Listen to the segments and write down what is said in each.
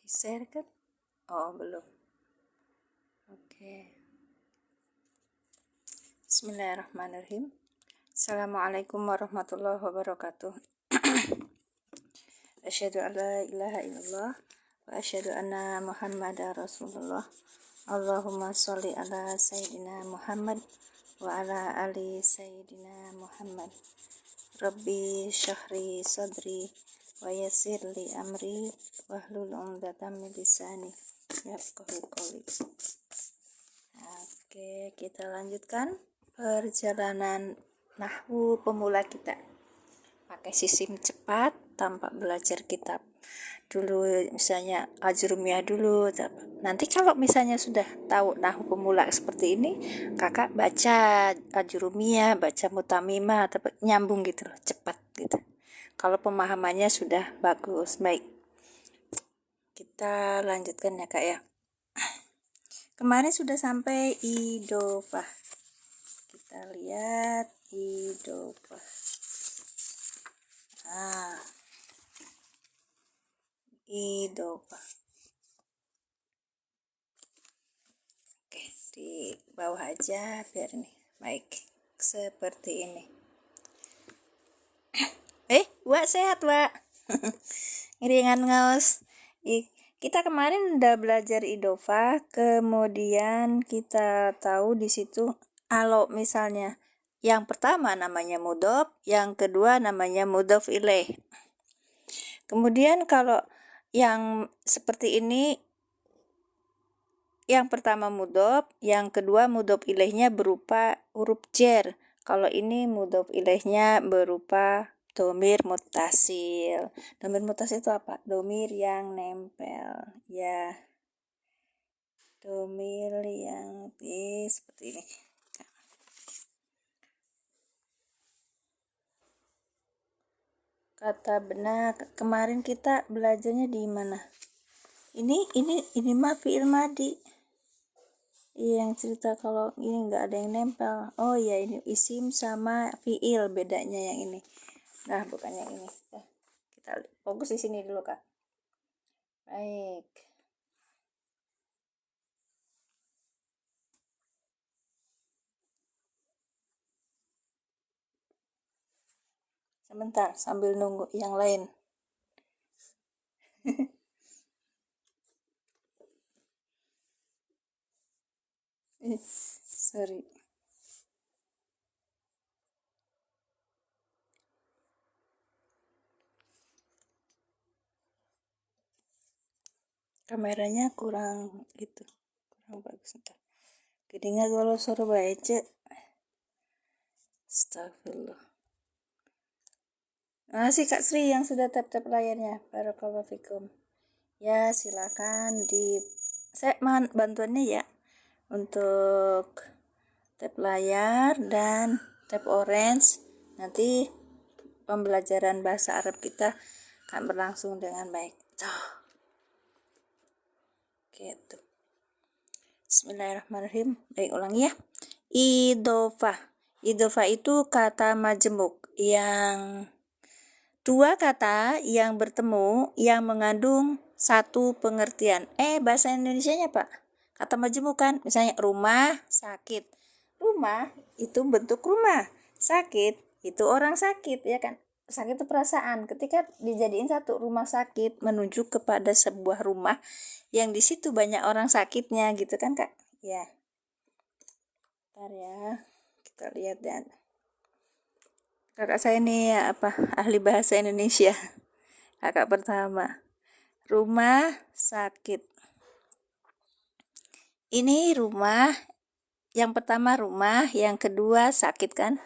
Share kan? Oh, belum. Oke. Bismillahirrahmanirrahim. Assalamualaikum warahmatullahi wabarakatuh. Asyhadu an la ilaha illallah wa asyhadu anna Muhammadar Rasulullah. Allahumma sholli ala sayyidina Muhammad wa ala ali sayyidina Muhammad. Rabbi syahri sadri wa yassir li amri wahlul 'uqdatam min lisani yafqahu qawli. Oke, kita lanjutkan perjalanan nahwu pemula kita. Pakai sistem cepat tanpa belajar kitab dulu, misalnya ajrumiyah dulu. Nanti kalau misalnya sudah tahu nahwu pemula seperti ini, kakak baca ajrumiyah, baca mutamimah, nyambung gitu loh, cepat gitu. Kalau pemahamannya sudah bagus, baik. Kita lanjutkan ya kak ya. Kemarin sudah sampai idofah. Kita lihat idofah. Idofah. Oke, di bawah aja biar ini. Baik, seperti ini. Wak sehat, Wak. Ringan ngaos. Kita kemarin udah belajar idofah, kemudian kita tahu di situ kalau misalnya yang pertama namanya mudhof, yang kedua namanya mudhof ilaih. Kemudian kalau yang seperti ini, yang pertama mudhof, yang kedua mudhof ilaihnya berupa huruf jar. Kalau ini mudhof ilaihnya berupa domir muttasil. Domir muttasil itu apa? Domir yang nempel, ya. Domir yang seperti ini. Kata benar, kemarin kita belajarnya di mana? Ini mah fi'il madi. Yang cerita kalau ini nggak ada yang nempel. Oh ya, ini isim sama fi'il bedanya yang ini. Nah, bukan yang ini. Kita fokus di sini dulu, Kak. Baik. Sebentar, sambil nunggu yang lain. Sorry. Kameranya kurang gitu. Kurang bagus ntar. Gedenya kalau suruh baca. Astagfirullah. Masih Kak Sri yang sudah tap-tap layarnya. Barakallahu fikum. Ya, silakan saya mohon bantuannya ya untuk tap layar dan tap orange. Nanti pembelajaran bahasa Arab kita akan berlangsung dengan baik. Gitu. Bismillahirrahmanirrahim. Baik, ulangi ya. Idofah. Idofah itu kata majemuk yang dua kata yang bertemu yang mengandung satu pengertian. Bahasa Indonesianya Pak, kata majemuk kan, misalnya rumah, sakit. Rumah itu bentuk rumah, sakit itu orang sakit, ya kan. Sakit itu perasaan. Ketika dijadiin satu, rumah sakit menunjuk kepada sebuah rumah yang di situ banyak orang sakitnya gitu kan Kak. Ya. Bentar ya. Kita lihat dan kakak saya ini ahli bahasa Indonesia. Kakak pertama. Rumah sakit. Ini rumah, yang pertama rumah, yang kedua sakit kan.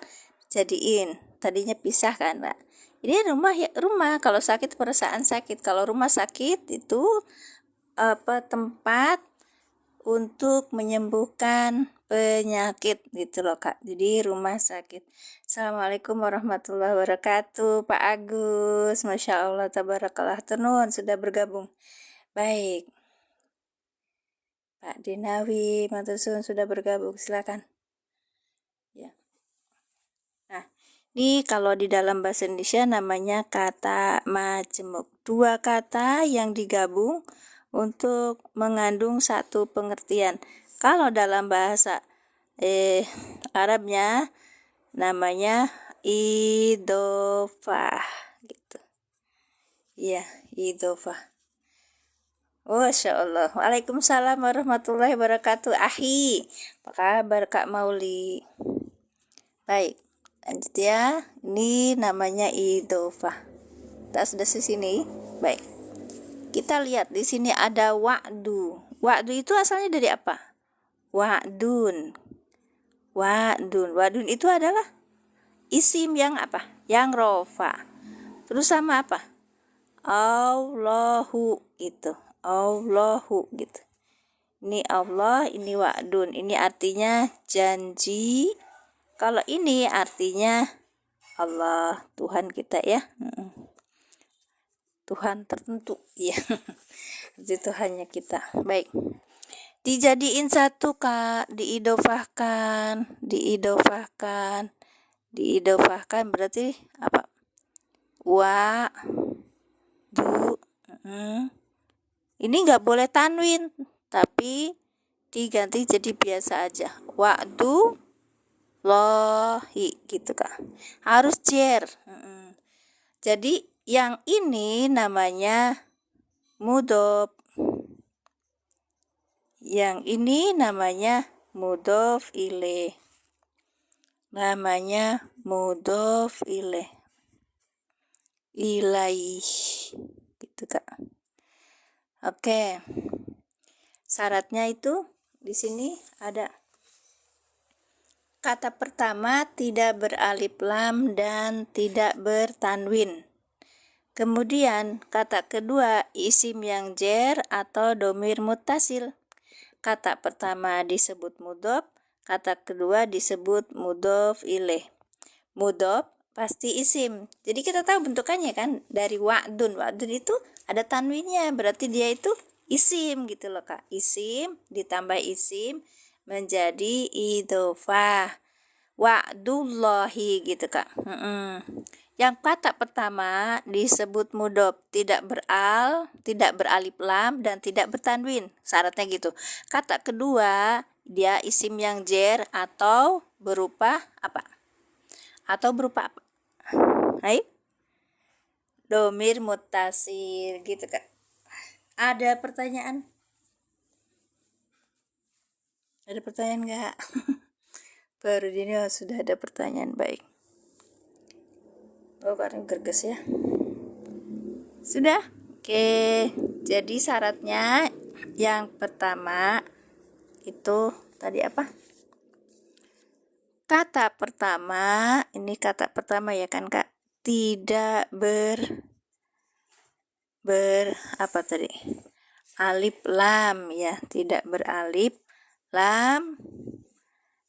Jadiin. Tadinya pisah kan, Pak. Ini rumah ya rumah, kalau sakit perasaan sakit. Kalau rumah sakit itu tempat untuk menyembuhkan penyakit gitu loh Kak. Jadi rumah sakit. Assalamualaikum warahmatullahi wabarakatuh Pak Agus. Masya Allah, tabarakallah, tenun sudah bergabung. Baik, Pak Dinawi Matusun sudah bergabung, silakan ya. Nah, ini kalau di dalam bahasa Indonesia namanya kata majemuk. Dua kata yang digabung untuk mengandung satu pengertian. Kalau dalam bahasa Arabnya namanya idhofah gitu. Iya, idhofah. Masya Allah. Waalaikumsalam warahmatullahi wabarakatuh. Ahi, apa kabar Kak Mauli? Baik, lanjut ya. Ini namanya idhofah. Kita sudah di sini. Baik. Kita lihat di sini ada wa'du. Wa'du itu asalnya dari apa? Wa'dun. Wa'dun. Wa'dun itu adalah isim yang apa? Yang rofa. Terus sama apa? Allahu gitu. Allahu gitu. Ini Allah, ini wa'dun. Ini artinya janji. Kalau ini artinya Allah, Tuhan kita ya. Tuhan tertentu ya. Itu Tuhannya kita. Baik. Dijadiin satu Kak, diidofahkan berarti apa? Wa du. Ini nggak boleh tanwin, tapi diganti jadi biasa aja. Wa'du lohi gitu Kak. Harus jer. Jadi yang ini namanya mudhof. Yang ini namanya mudhof ilaih. Namanya mudhof ilaih. Ilaih. Gitu Kak. Oke. Syaratnya itu di sini ada kata pertama tidak beralif lam dan tidak bertanwin. Kemudian kata kedua isim yang jer atau domir muttasil. Kata pertama disebut mudhof, kata kedua disebut mudhof ilaih. Mudhof pasti isim. Jadi kita tahu bentukannya kan dari wa'dun. Wa'dun itu ada tanwinnya, berarti dia itu isim gitu loh Kak. Isim ditambah isim menjadi idhofah. Wa'dullahi gitu Kak. Yang kata pertama disebut mudhof, tidak beralif lam dan tidak bertanwin. Syaratnya gitu. Kata kedua dia isim yang jer atau berupa apa? Atau berupa apa? Hai? Domir muttasil gitu Kak. Ada pertanyaan? Ada pertanyaan enggak? Baru ini sudah ada pertanyaan. Baik. Oh, karena gerges ya. Sudah? Oke. Jadi syaratnya yang pertama itu tadi apa? Kata pertama, ini kata pertama ya kan Kak? Tidak apa tadi? Alif lam ya, tidak beralif lam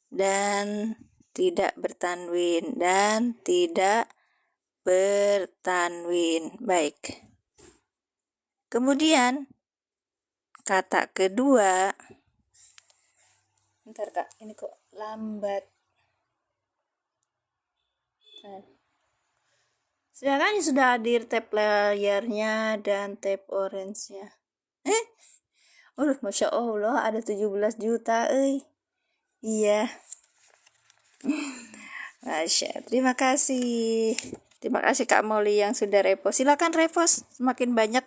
dan tidak bertanwin dan tidak bertanwin. Baik. Kemudian kata kedua, bentar Kak, ini kok lambat. Sedangkan sudah hadir tab layarnya dan tab orange-nya. Masya Allah ada 17 juta Iya. Masya, terima kasih Kak Molly yang sudah repost. Silakan repost, semakin banyak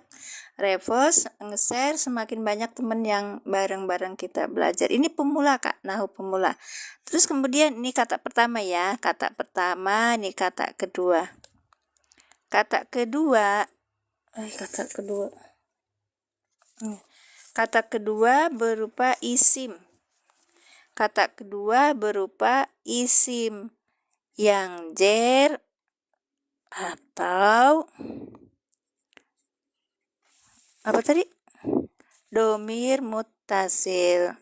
repost, nge-share, semakin banyak teman yang bareng-bareng kita belajar. Ini pemula Kak, nahu pemula. Terus kemudian ini kata pertama ya, kata pertama, ini kata kedua. Kata kedua berupa isim. Kata kedua berupa isim yang jer atau apa tadi? Domir muttasil.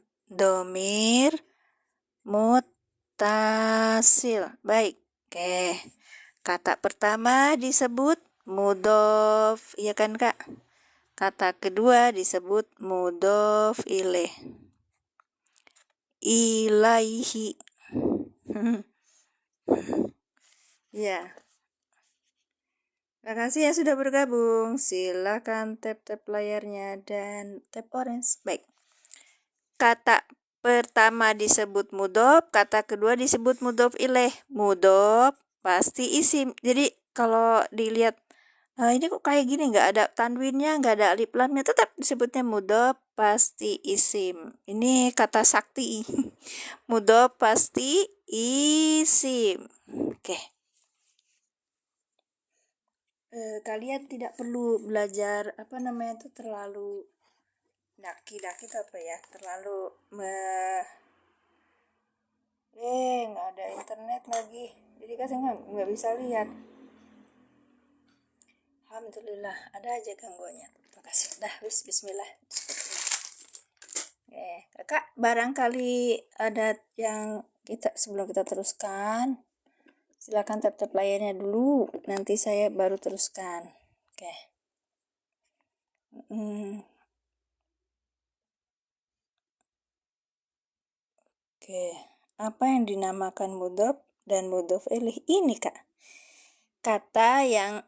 Baik. Oke. Kata pertama disebut mudhof, iya kan Kak? Kata kedua disebut mudhof ilaih. Ilaihi. Ya. Terima kasih ya sudah bergabung. Silakan tap-tap layarnya dan tap orange. Baik. Kata pertama disebut mudhof, kata kedua disebut mudhof ilaih. Mudhof pasti isim. Jadi kalau dilihat ini kok kayak gini, nggak ada tanwinnya, nggak ada alif lamnya, tetap disebutnya mudhof pasti isim. Ini kata sakti. Mudhof pasti isim. Oke. Kalian tidak perlu belajar itu terlalu daki-daki itu apa ya, terlalu nggak ada internet lagi, jadi kan saya nggak bisa lihat. Alhamdulillah, ada aja gangguannya. Terima kasih. Dah, bismillah. Kakak, barangkali ada yang sebelum kita teruskan, silakan tap-tap layarnya dulu, nanti saya baru teruskan. Oke. Oke, apa yang dinamakan mudhof dan mudhof ilaih ini, Kak? Kata yang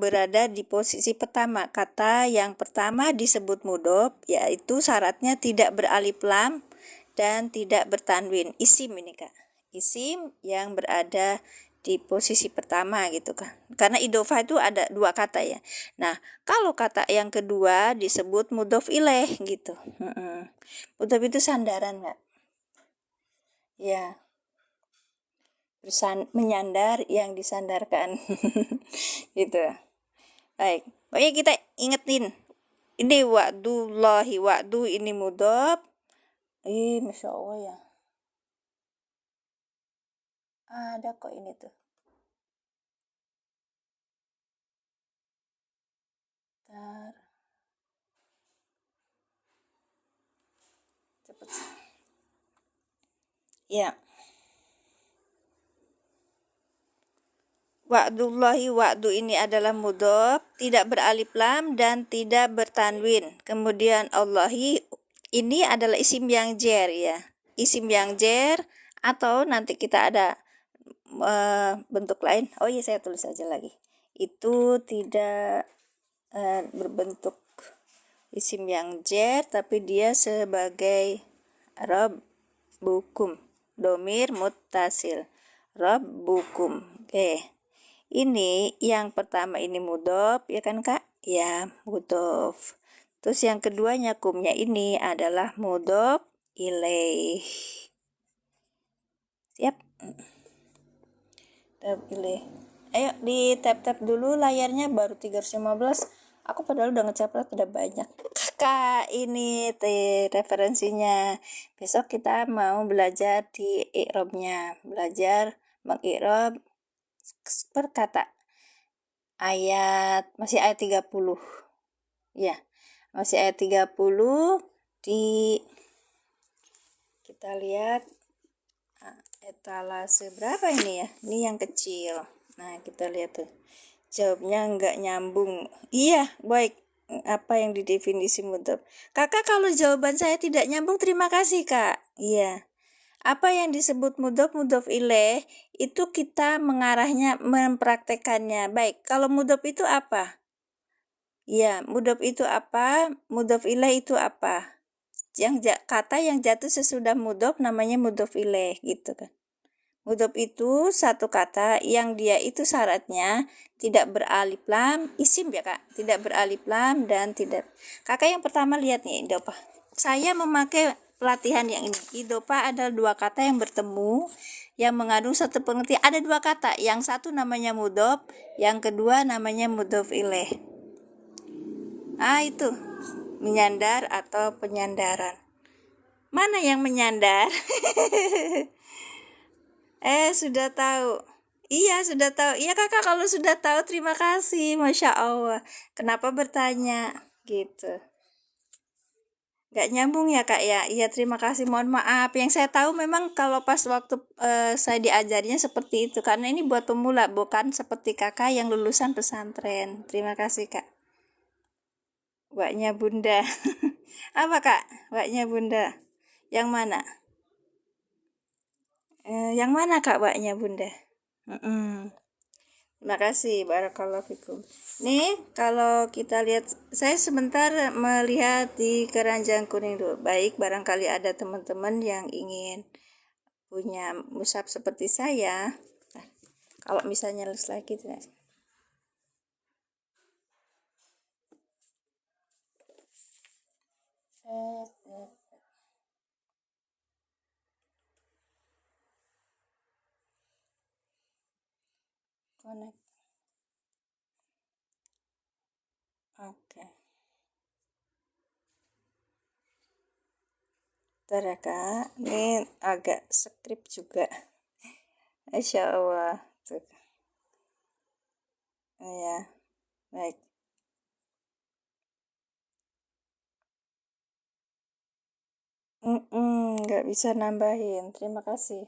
berada di posisi pertama. Kata yang pertama disebut mudhof, yaitu syaratnya tidak beralif lam dan tidak bertanwin. Isim ini, Kak. Isim yang berada di posisi pertama gitu kan. Karena idhofah itu ada dua kata ya. Nah, kalau kata yang kedua disebut mudhof ilaih gitu. Mudhof itu sandaran, Kak. Ya. Menyandar yang disandarkan. Gitu. Baik. Pokoknya kita ingetin. Ini wa'dullahi, wa'du ini mudhof. Masya Allah ya. Ada kok ini tuh. Bentar. Cepet. Ya. Wa'dullahi, wa'du ini adalah mudhof, tidak beralif lam dan tidak bertanwin. Kemudian Allahi ini adalah isim yang jer ya. Isim yang jer, atau nanti kita ada bentuk lain. Oh iya, saya tulis aja lagi. Itu tidak berbentuk isim yang jer, tapi dia sebagai rabbukum, domir muttasil, rabbukum. Oke. Ini yang pertama ini mudhof ya kan, Kak? Ya, mudhof. Terus yang keduanya kumnya ini adalah mudhof ilaih. Siap? Tab ilaih. Ayo di tap-tap dulu layarnya, baru 315. Aku padahal udah ngecatat udah banyak. Kakak, ini referensinya. Besok kita mau belajar di i'rabnya, belajar mengi'rab per kata. Masih ayat 30. Ya, masih ayat 30 kita lihat etalase berapa ini ya? Ini yang kecil. Nah, kita lihat tuh. Jawabnya nggak nyambung. Iya, baik. Apa yang didefinisi mudhof? Kakak, kalau jawaban saya tidak nyambung, terima kasih, Kak. Iya. Apa yang disebut mudhof, mudhof ilaih, itu kita mengarahnya, mempraktekannya. Baik, kalau mudhof itu apa? Ya, mudhof itu apa? Mudhof ilaih itu apa? Kata yang jatuh sesudah mudhof namanya mudhof ilaih gitu kan. Mudhof itu satu kata yang dia itu syaratnya tidak beralif lam, isim ya, Kak. Tidak beralif lam dan tidak. Kakak yang pertama lihat nih, idhofah. Saya memakai pelatihan yang ini. Idhofah adalah dua kata yang bertemu yang mengandung satu pengertian. Ada dua kata, yang satu namanya mudhof, yang kedua namanya mudhof ilaih. Itu menyandar atau penyandaran. Mana yang menyandar? Sudah tahu. Iya, sudah tahu. Iya, Kakak, kalau sudah tahu terima kasih. Masya Allah. Kenapa bertanya? Gitu. Gak nyambung ya, Kak ya? Iya, terima kasih. Mohon maaf. Yang saya tahu memang kalau pas waktu saya diajarnya seperti itu. Karena ini buat pemula, bukan seperti Kakak yang lulusan pesantren. Terima kasih, Kak. Waknya Bunda. Apa, Kak? Waknya Bunda. Yang mana? Yang mana, Kak, waknya Bunda? Terima kasih, barakallahu fikum. Nih, kalau kita lihat, saya sebentar melihat di keranjang kuning dulu. Baik, barangkali ada teman-teman yang ingin punya mushaf seperti saya. Nah, kalau misalnya lagi tidak. Connect. Oke. Bentar ya, Kak. Ini agak skrip juga. Insya Allah. Tuh. Ya, baik. Nggak bisa nambahin. Terima kasih.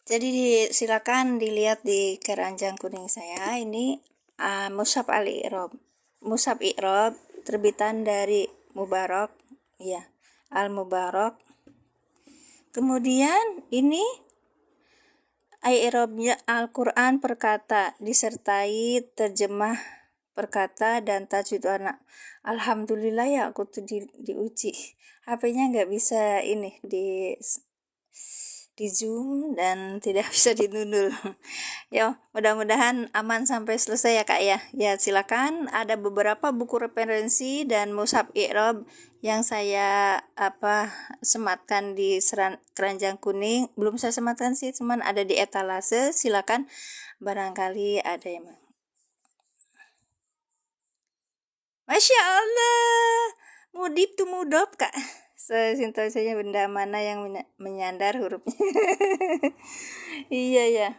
Jadi silakan dilihat di keranjang kuning saya. Ini Mushaf Al-I'rab. Mushaf I'rab terbitan dari Mubarak. Ya, Al-Mubarak. Kemudian ini I'rabnya Al-Quran per kata disertai terjemah per kata dan tajwid anak. Alhamdulillah ya aku tuh diuji. HP-nya nggak bisa ini di zoom dan tidak bisa ditundul. Ya, mudah-mudahan aman sampai selesai ya Kak ya. Ya, silakan, ada beberapa buku referensi dan mushaf i'rab yang saya sematkan di keranjang kuning. Belum saya sematkan sih, cuman ada di etalase. Silakan, barangkali ada yang Masya Allah, mudip tuh mudop Kak. Sesintosanya benda mana yang menyandar hurufnya. Iya ya.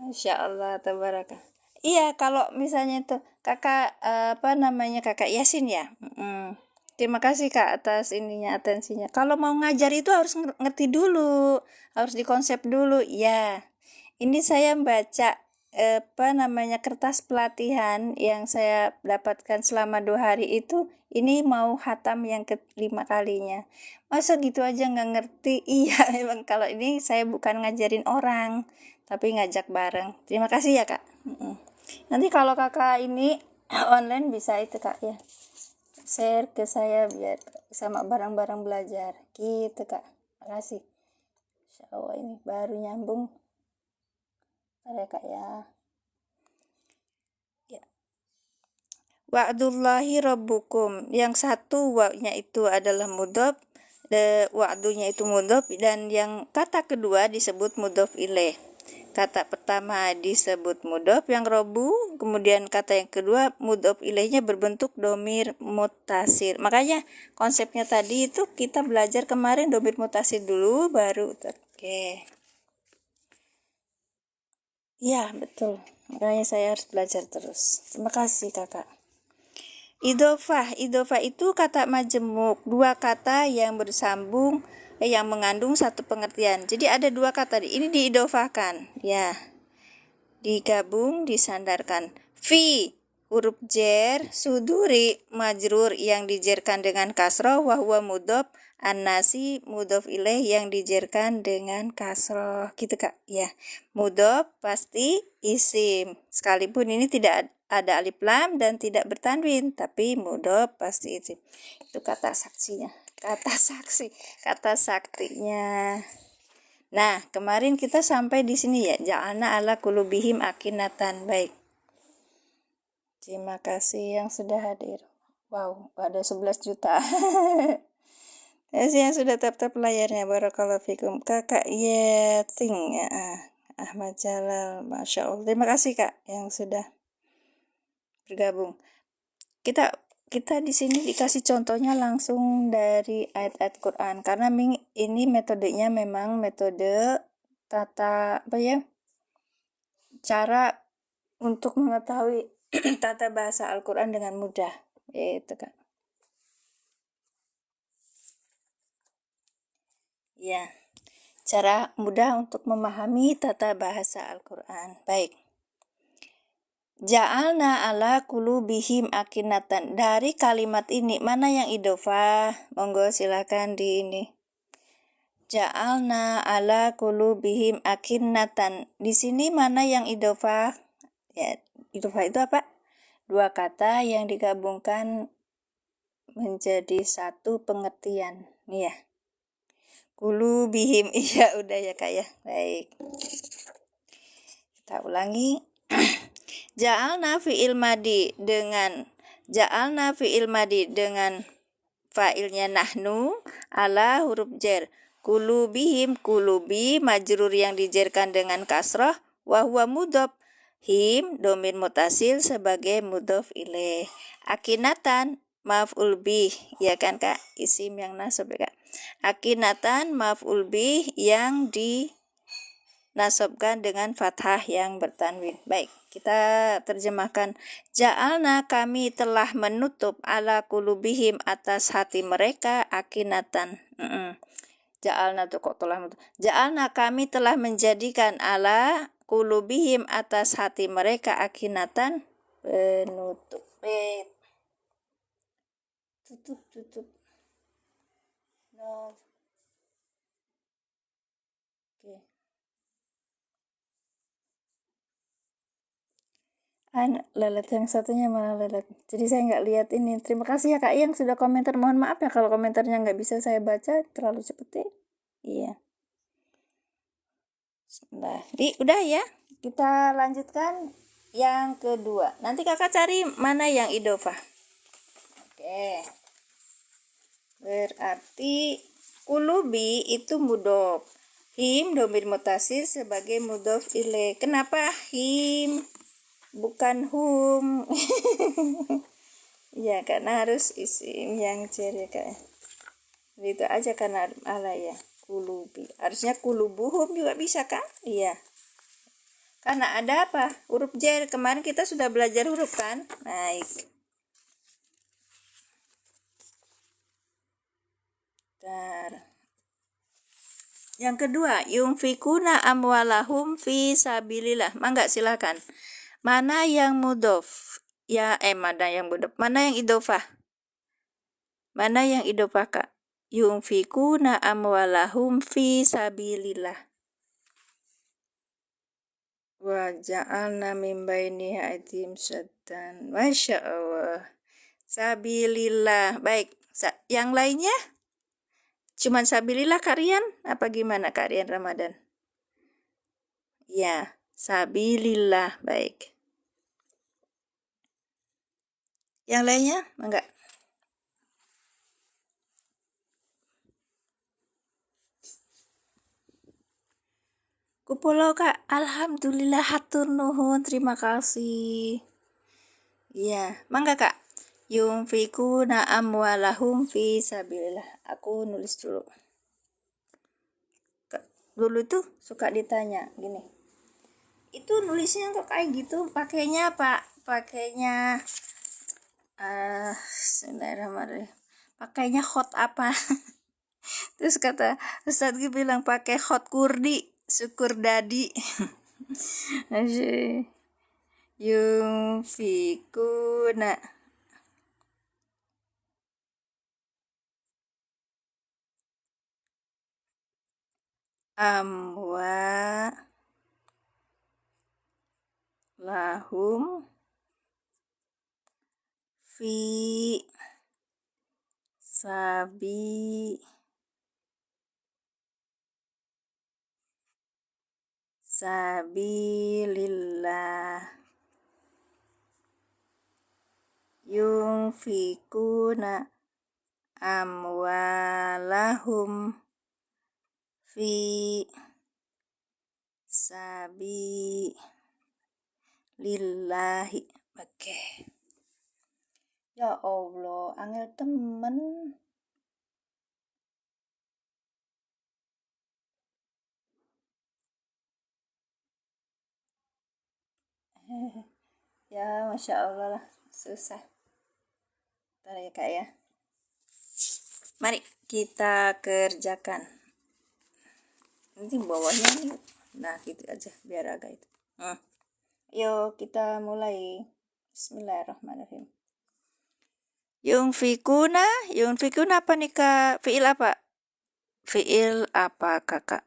Masya Allah, tabaraka. Iya, kalau misalnya itu kakak kakak Yasin ya. Terima kasih Kak atas ininya, atensinya. Kalau mau ngajar itu harus ngerti dulu, harus dikonsep dulu. Ya, ini saya baca kertas pelatihan yang saya dapatkan selama 2 hari itu. Ini mau hatam yang ke-5 kalinya. Masa gitu aja nggak ngerti? Iya, memang kalau ini saya bukan ngajarin orang, tapi ngajak bareng. Terima kasih ya Kak. Nanti kalau kakak ini online bisa itu Kak ya, share ke saya biar sama barang-barang belajar gitu Kak. Makasih. Insya Allah ini baru nyambung. Ada Kak ya. Wa'dullahi rabbukum. Yang satu wa'nya itu adalah mudhof, wa'dunya itu mudhof, dan yang kata kedua disebut mudhof ilaih. Kata pertama disebut mudhof yang robu, kemudian kata yang kedua mudhof ilaihnya berbentuk domir mutasir. Makanya konsepnya tadi itu kita belajar kemarin domir mutasir dulu baru. Oke. Ya, betul. Makanya saya harus belajar terus. Terima kasih Kakak. Idofah itu kata majemuk, dua kata yang bersambung, yang mengandung satu pengertian. Jadi ada dua kata, ini diidofahkan, ya, digabung, disandarkan. Fi, huruf jer, suduri, majrur yang dijerkan dengan kasroh, wahwa mudhof, an-nasi mudhof ilaih yang dijerkan dengan kasroh, gitu Kak, ya. Mudhof pasti isim, sekalipun ini tidak ada alif lam dan tidak bertanwin, tapi mudhof pasti isim. Itu kata saksinya, kata saktinya. Nah, kemarin kita sampai di sini ya, ja'alna ala kulubihim akinatan. Baik. Terima kasih yang sudah hadir. Wow, ada 11 juta. Yang sudah tap-tap layarnya, barakallahu fikum. Kakak Yeting ya. Ahmad Jalal, Masya Allah. Terima kasih Kak yang sudah bergabung. Kita di sini dikasih contohnya langsung dari ayat-ayat Quran, karena ini metodenya memang metode cara untuk mengetahui tata bahasa Al-Quran dengan mudah, itu Kak. Ya, cara mudah untuk memahami tata bahasa Al-Quran. Baik. Ja'alna ala kulubihim akinatan. Dari kalimat ini, mana yang idofah? Monggo silakan di ini. Ja'alna ala qulubihim akinnatan. Di sini mana yang idhofah? Ya, idhofah itu apa? Dua kata yang digabungkan menjadi satu pengertian. Nih ya. Qulubihim. Iya, udah ya Kak ya. Baik. Kita ulangi. Ja'alna fi'il madi dengan fa'ilnya nahnu ala huruf jar. Qulubihim, qulubi majrur yang dijerkan dengan kasrah wa huwa mudhof. Him domir mutasil sebagai mudhof ilaih. Akinatan maf'ul bih, ya kan Kak? Isim yang nasab ya Kak. Akinatan maf'ul bih yang dinasobkan dengan fathah yang bertanwin. Baik, kita terjemahkan. Ja'alna, kami telah menutup ala qulubihim atas hati mereka akinatan. Ja'alna tuh kok telah menutup. Ja'alna, kami telah menjadikan ala qulubihim atas hati mereka akinatan penutup. Tutup. No. Oke. Lelet yang satunya malah lelet. Jadi saya nggak lihat ini. Terima kasih ya Kak yang sudah komentar. Mohon maaf ya kalau komentarnya nggak bisa saya baca terlalu cepet. Iya. Nah, udah ya. Kita lanjutkan yang kedua. Nanti Kakak cari mana yang idhofah. Oke. Berarti qulubi itu mudhof. Him domir mutasil sebagai mudhof ilaih. Kenapa him bukan hum? Ya karena harus isim yang jar ya Kak. Itu aja karena ala ya. Qulubi. Harusnya qulubuhum juga bisa kan? Iya. Karena ada apa? Huruf jar. Kemarin kita sudah belajar huruf kan? Baik. Yang kedua, yunfikuna amwalahum fi sabilillah. Mangga silakan. Mana yang mudhof? Ya, mana yang mudhof? Mana yang idhofah? Mana yang idhofah Kak? Yunfikuna amwalahum fi sabilillah. Wa ja'alna min baini aydihim saddan. Masya Allah. Sabilillah. Baik. Yang lainnya? Cuman sabilillah Karian? Apa gimana Karian Ramadan? Ya, sabilillah. Baik. Yang lainnya? Enggak. Kupulau Kak. Alhamdulillah hatur nuhun. Terima kasih. Ya, mangga Kak. Yunfikuna amwalahum fi sabilillah. Aku nulis dulu. Dulu tuh suka ditanya gini. Itu nulisnya kok kayak gitu? Pakainya apa? Pakainya Bismillahirrahmanirrahim. Pakainya hot apa? Terus kata Ustadz Gi bilang pakai hot kurdi, syukur dadi. Yunfikuna amwalahum fi sabilillah. Yunfikuna amwalahum fi sabilillahi. Oke. Ya Allah, angel temen. Ya, Masya Allah lah, susah. Bentar ya Kak ya. Mari kita kerjakan. Nanti bawahnya nih. Nah, gitu aja biar agak itu. Yuk, kita mulai. Bismillahirrahmanirrahim. Yunfikuna apa nih Kak? Fi'il apa? Fiil apa kakak?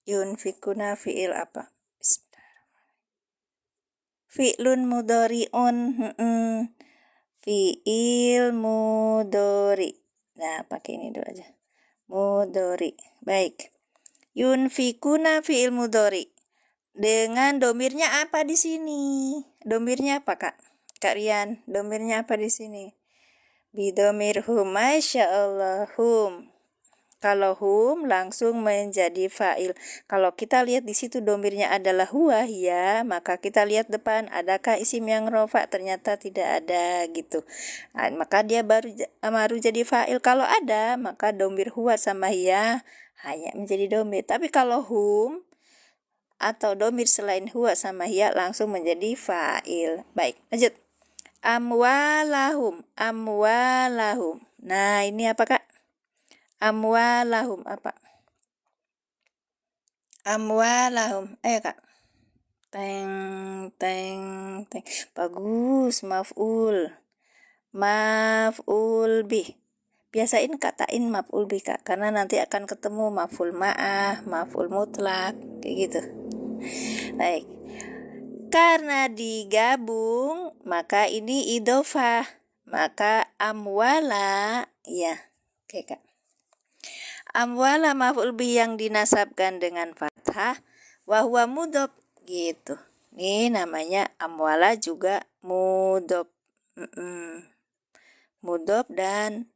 Yunfikuna fiil apa? Fi'lun mudhari'un. Fi'il mudhari. Nah, pakai ini dulu aja. Mudhari. Baik. Yunfikuna fi'il mudhari. Dengan domirnya apa di sini? Domirnya apa, Kak? Kak Rian, domirnya apa di sini? Bidomir hum, Masya Allah, hum. Kalau hum langsung menjadi fa'il. Kalau kita lihat di situ domirnya adalah huwa ya, maka kita lihat depan adakah isim yang rofa, ternyata tidak ada gitu. Nah, maka dia baru jadi fa'il. Kalau ada, maka domir huwa sama ya hanya menjadi domir. Tapi kalau hum atau domir selain huwa sama ya langsung menjadi fa'il. Baik, lanjut. Amwalahum, amwalahum. Nah, ini apa, Kak? Amwalahum apa? Amwalahum. Ayo, Kak. Teng, teng, teng. Bagus, maf'ul. Maf'ul bih. Biasain katain maf'ul bih, Kak, karena nanti akan ketemu maf'ul ma'ah, maf'ul mutlak, kayak gitu. Baik. Karena digabung, maka ini idhofah. Maka amwala, ya. Oke, Kak. Amwala maf'ul bih yang dinasabkan dengan fathah, wa huwa mudhof gitu. Ini namanya amwala juga mudhof. Mudhof dan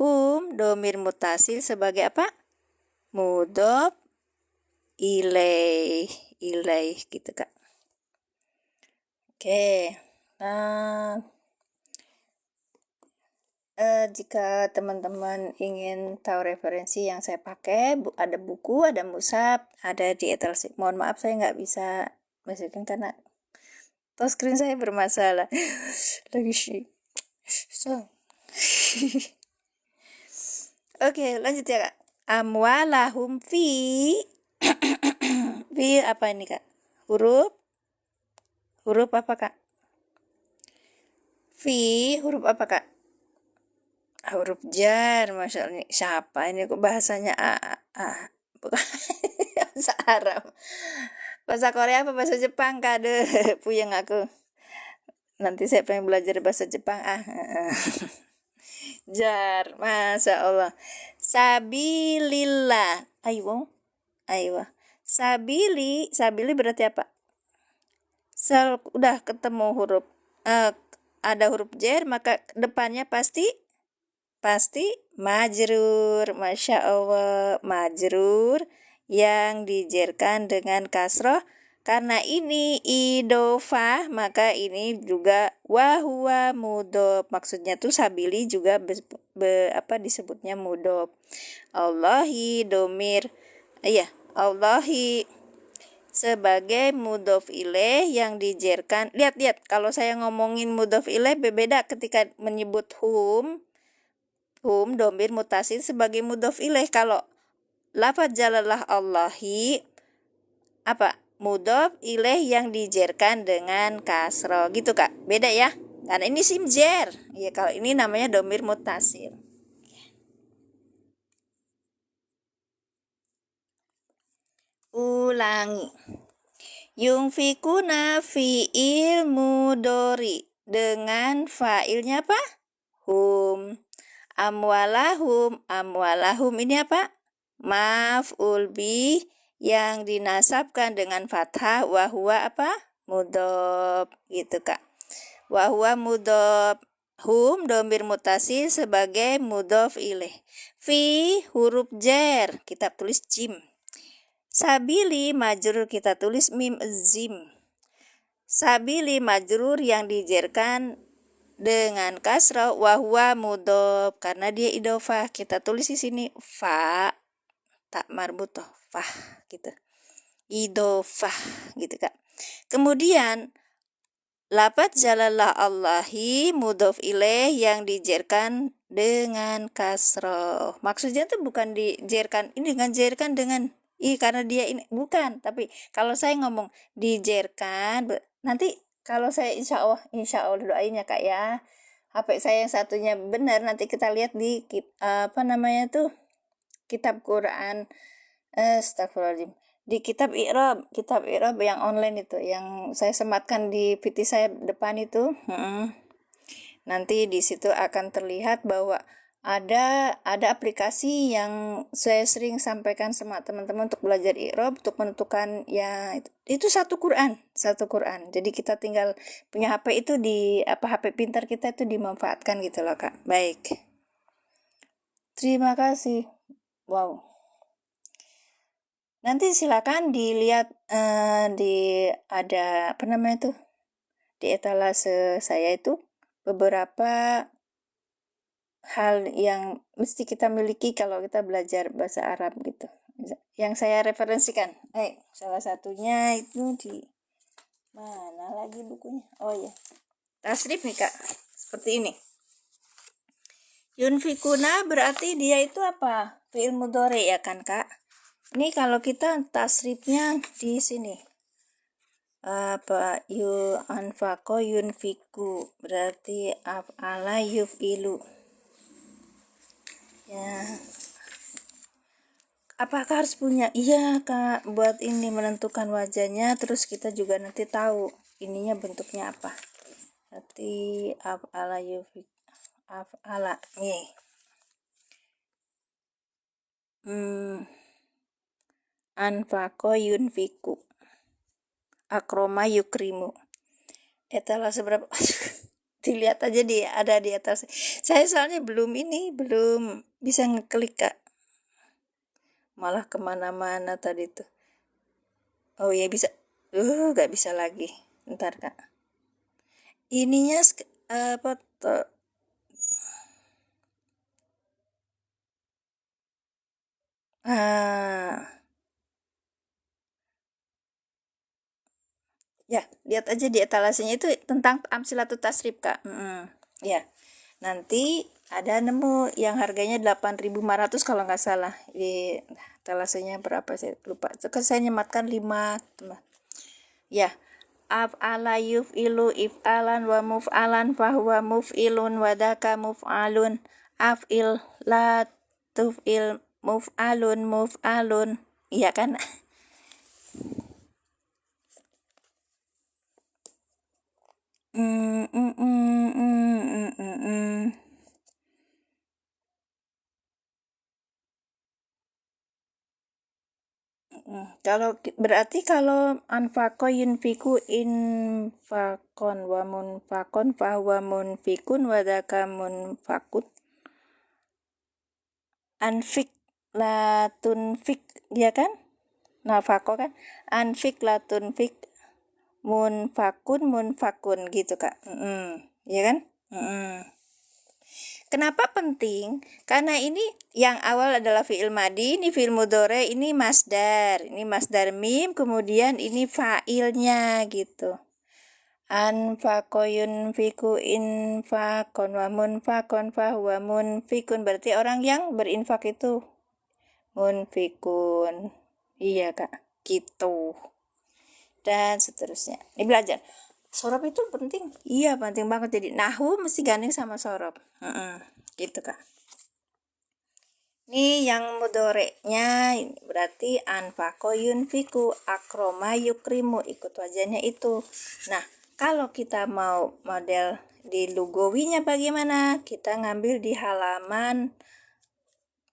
hum domir mutasil sebagai apa? Mudhof ilaih gitu, Kak. Oke. Nah, jika teman-teman ingin tahu referensi yang saya pakai, ada buku, ada mushaf, ada di etalse. Mohon maaf saya nggak bisa masukin karena touchscreen saya bermasalah. Lagi sih. So. Oke, lanjut ya, Kak. Amwalahum fi fi apa ini, Kak? Huruf apa, Kak? Fi huruf apa, Kak? Huruf jar. Masya Allah, siapa ini kok bahasanya bukan bahasa Arab, bahasa Korea apa bahasa Jepang, Kak? Puyeng aku, nanti saya pengen belajar bahasa Jepang. Jar, Masya Allah. Sabilillah. Ayo sabili berarti apa? Udah ketemu huruf ada huruf jar, maka depannya pasti majrur. Masya Allah, majrur yang dijerkan dengan kasroh. Karena ini idhofah, maka ini juga wahuwa mudhof. Maksudnya tuh sabili juga disebutnya mudhof. Allahi domir, Allahi sebagai mudhof ilaih yang dijerkan. Lihat, kalau saya ngomongin mudhof ilaih berbeda ketika menyebut hum domir mutasil sebagai mudhof ilaih. Kalau lafaz jalalah Allahi apa? Mudhof ilaih yang dijerkan dengan kasroh gitu, Kak. Beda ya. Karena ini sim jer. Ya, kalau ini namanya domir mutasil. Ulangi. Yunfikuna fi'il mudhari dengan fa'ilnya apa? Hum. Amwalahum ini apa? Maf'ul bih yang dinasabkan dengan fathah wa huwa apa? Mudhof gitu, Kak. Wa huwa mudhof. Hum domir mutasil sebagai mudhof ilaih. Fi huruf jar kita tulis jim. Sabili majrur kita tulis mim zim. Sabili majrur yang dijerkan dengan kasrah wa huwa mudhof karena dia idhofah, kita tulis di sini fa tak marbutoh fah gitu. Idhofah gitu, Kak. Kemudian lafaz jalalah Allahi mudhof ilaih yang dijerkan dengan kasrah. Maksudnya tuh bukan dijerkan ini dengan jerkan dengan karena dia ini bukan, tapi kalau saya ngomong dijerkan nanti kalau saya insya Allah doain ya, Kak ya. HP saya yang satunya benar, nanti kita lihat di kitab Quran, astagfirullahaladzim, di kitab I'rab yang online itu, yang saya sematkan di PT saya depan itu. Nanti di situ akan terlihat bahwa ada aplikasi yang saya sering sampaikan sama teman-teman untuk belajar I'rab, untuk menentukan ya itu satu Quran. Jadi kita tinggal punya HP itu HP pintar kita itu dimanfaatkan gitu loh, Kak. Baik. Terima kasih. Wow. Nanti silakan dilihat ada apa namanya itu, di etalase saya itu beberapa hal yang mesti kita miliki kalau kita belajar bahasa Arab gitu. Yang saya referensikan, salah satunya itu di mana lagi bukunya? Oh ya, tasrif nih Kak, seperti ini. Yunfikuna berarti dia itu apa? Fi'il mudhari ya kan Kak? Ini kalau kita tasrifnya di sini. Apa anfaqo yunfiku berarti af'ala yuf'ilu. Ya, apakah harus punya? Iya Kak, buat ini menentukan wajahnya, terus kita juga nanti tahu ininya bentuknya apa. Nanti af'ala yufik, af'ala nih. Anfaqo yunfiku, akroma yukrimu. Etalase berapa? Dilihat aja ada di atas. Saya soalnya belum bisa ngeklik Kak. Malah kemana-mana tadi tuh. Oh ya bisa. Gak bisa lagi. Ntar Kak. Ininya apa tuh? Ya, lihat aja di etalasenya itu tentang amsilatut tasrif Kak. Ya. Nanti ada nemu yang harganya 8.500 kalau nggak salah. Di etalasenya berapa saya lupa. Saya nyematkan 5 teman. Ya. Af'ala yuf'ilu if'alan wa muf'alan fahuwa muf'ilun wa daka muf'alun. Af'il la tuf'il muf'alun. Iya kan? Berarti kalau anfaqo yunfiku infakon wa munfakon fahuwa munfikun wa dzaka munfakun. Anfik la tunfik, dia kan? Nafako kan? Anfik la tunfik, munfakun gitu Kak. Ya kan? Kenapa penting? Karena ini yang awal adalah fi'il madi, ini fi'il mudhari, ini masdar. Ini masdar mim, kemudian ini fa'ilnya gitu. Anfaqo yunfiku infakon wa munfakon fahuwa munfikun. Berarti orang yang berinfak itu munfikun. Iya Kak, gitu. Dan seterusnya. Ini belajar. Sorob itu penting. Iya, penting banget. Jadi nahu mesti gandeng sama sorob. Gitu Kak. Ini yang mudhoreknya berarti anfaqo yunfiku, akroma yukrimu, ikut wajahnya itu. Nah, kalau kita mau model di lugawinya bagaimana? Kita ngambil di halaman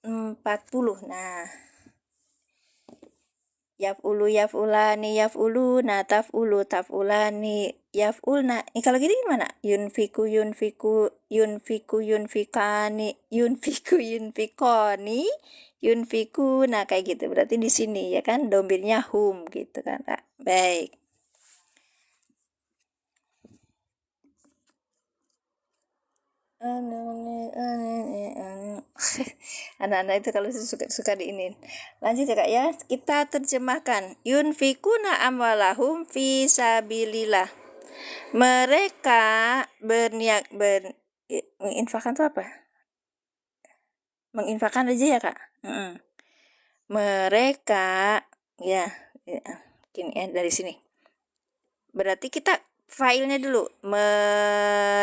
40. Nah, yaf'ulu yaf'ulani yaf'uluna taf'ulu taf'ulani yaf'ulna. Kalau gini gimana? Yunfiku yunfikani yunfiku. Nah, kayak gitu. Berarti di sini ya kan domirnya hum gitu kan. Baik. Anak-anak itu kalau suka diinin. Lanjut ya Kak ya, kita terjemahkan. Yunfikuna amwalahum fi sabilillah. Mereka berniat menginfakkan itu apa? Menginfakkan aja ya Kak. Mereka ya mungkin ya dari sini. Berarti kita filenya dulu. Mereka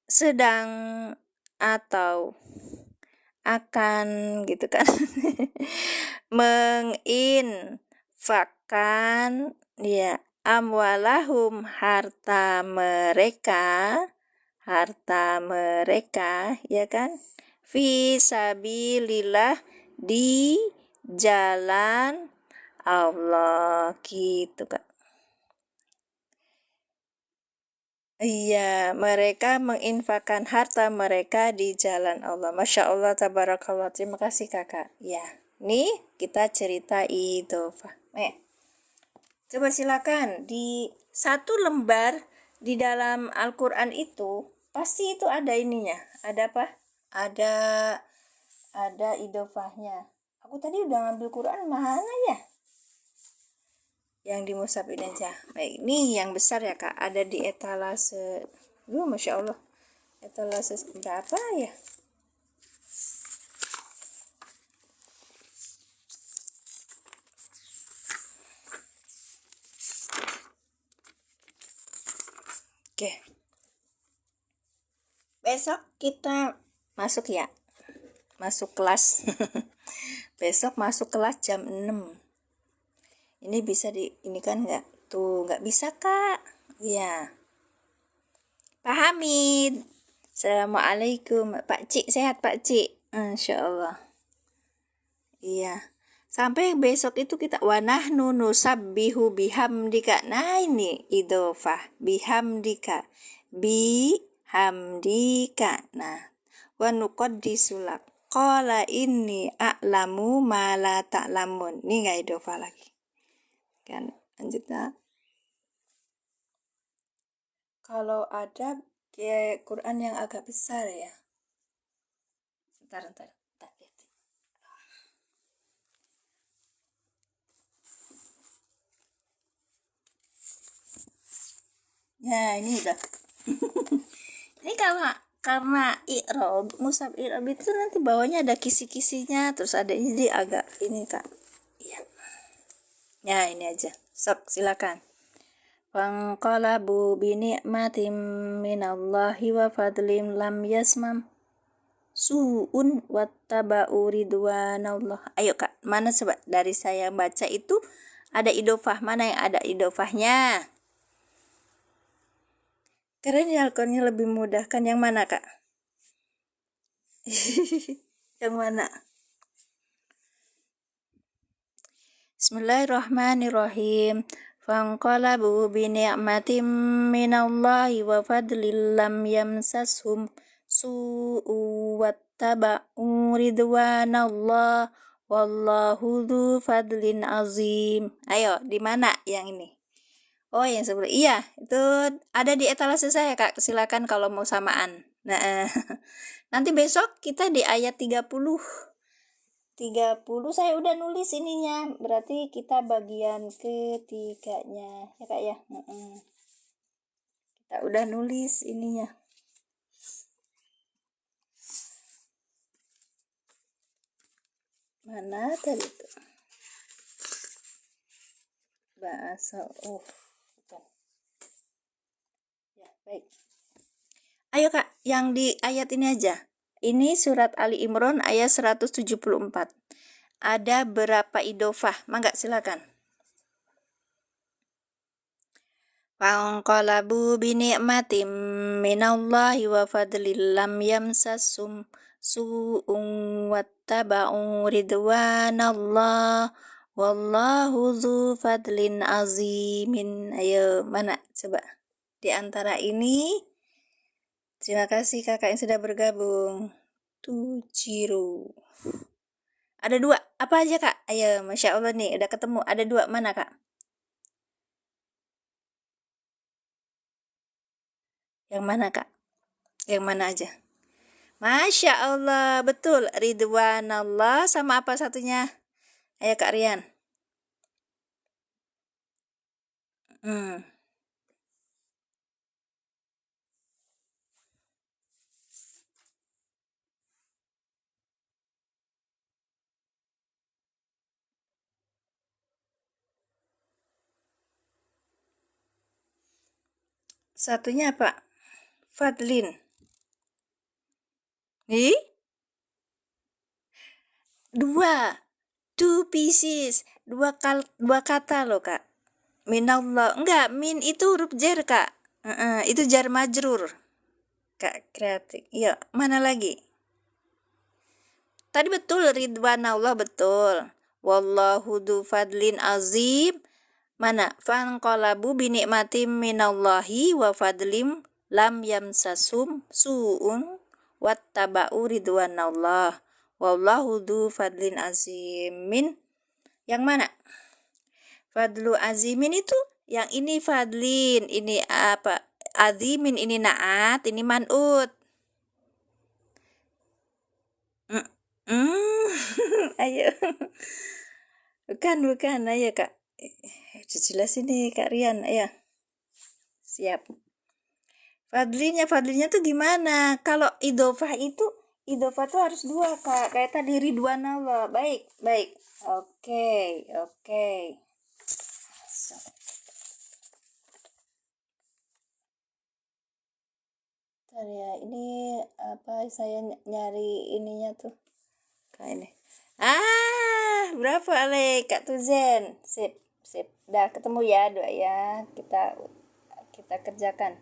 sedang atau akan gitu kan. Menginfakkan ya amwalahum harta mereka ya kan, fi sabilillah, di jalan Allah gitu Kak. Iya, mereka menginfakkan harta mereka di jalan Allah. Masya Allah, tabarakallah. Terima kasih Kakak. Ya, nih kita cerita idofah. Coba silakan di satu lembar di dalam Al-Quran itu pasti itu ada ininya. Ada apa? Ada idofahnya. Aku tadi udah ngambil Quran mana ya? Yang di mushaf ini aja. Baik, ini yang besar ya Kak. Ada di etalase. Masya Allah. Etalase berapa ya? Oke. Besok kita masuk ya. Masuk kelas. Besok masuk kelas jam 6. Ini bisa ini kan nggak? Tuh, nggak bisa Kak. Iya. Pak Hamid. Assalamualaikum. Pak Cik, sehat Pak Cik? Insya Allah. Iya. Sampai besok itu kita wanahnu nusabbihu bihamdika. Nah ini idofah. Bihamdika. Bihamdika. Nah. Wa nuqaddisulak. Qala inni a'lamu ma la ta'lamun. Ini nggak idofah lagi. Kan lanjutnya. Kalau ada Quran yang agak besar ya. Ntar. Ya ini udah. Ini karena i'rab, mushaf i'rab itu nanti bawahnya ada kisi-kisinya, terus ada ini agak ini Kak. Iya. Ya ini aja. Sok silakan. Fanqalabu bi ni'matin minallahi wa fadlim lam yasmam su'un wattaba'u ridwanallah. Ayo Kak, mana coba dari saya baca itu ada idofah, mana yang ada idofahnya? Karena ini Al-Qur'annya lebih mudah kan, yang mana Kak? Yang mana? Bismillahirrahmanirrahim. Fanqalabu bi ni'matin minallahi wa fadlil lam yamsashum su'u wattaba'u ridwanallah wallahu dzu fadlin azim. Ayo, di mana yang ini? Oh, yang sebelum. Iya, itu ada di etalase saya Kak. Silakan kalau mau samaan. Nah, nanti besok kita di ayat 30 saya udah nulis ininya, berarti kita bagian ketiganya ya Kak ya. Kita udah nulis ininya. Mana tadi itu? Bahasa bukan. Ya, baik. Ayo Kak, yang di ayat ini aja. Ini surat Ali Imran ayat 174. Ada berapa idofah? Mangga silakan. Fanqalabu bi ni'matin minallahi wa fadlil lam yamsasum su'un wattaba'u ridwanallah wallahu dzu fadlin azimin. Ayo, mana coba? Di antara ini, terima kasih Kakak yang sudah bergabung. Tujiru. Ada 2. Apa aja Kak? Ayo, Masya Allah nih, udah ketemu. Ada 2, mana Kak? Yang mana Kak? Yang mana aja? Masya Allah, betul. Ridwanallah sama apa satunya? Ayo Kak Rian. Satunya apa? Fadlin. Ih, two pieces, dua kata loh kak. Minallah, enggak, min itu huruf jar kak. Itu jar majrur. Kak kreatif. Iya, mana lagi? Tadi betul, ridwan Allah betul. Wallahu du fadlin azim. Mana? Fanqalabu binikmatim minallahi wa fadlim lam yamsasum su'un wattaba'u ridwanallah. Wallahu du fadlin azimin. Yang mana? Fadlu azimin itu yang ini fadlin, ini apa? Azimin ini naat, ini man'ut. Mm, ayo. Bukan, ayo kak. Jelas ini kak Rian, ayo. Siap. Fadlinya tuh gimana? Kalau idofah tuh harus dua kak. Kayak tadi Ridwan Allah. Baik. Oke. Bentar ya, ini apa saya nyari ininya tuh. Kayak ini. Berapa Ale? Kak Tuzen. Sip. Dah ketemu ya doa ya. Kita kerjakan.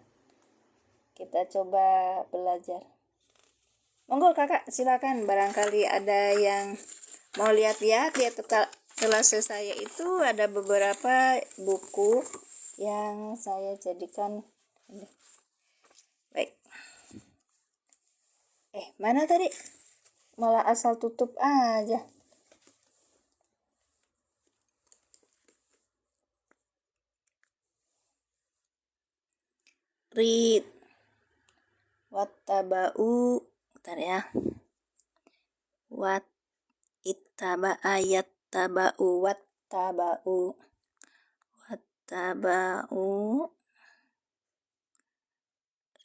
Kita coba belajar. Monggo kakak, silakan. Barangkali ada yang mau lihat-lihat di kelas saya itu ada beberapa buku yang saya jadikan ini. Baik. Mana tadi? Malah asal tutup aja. Read. Wattaba'u. Bentar ya. Ayat taba'u. Wattaba'u.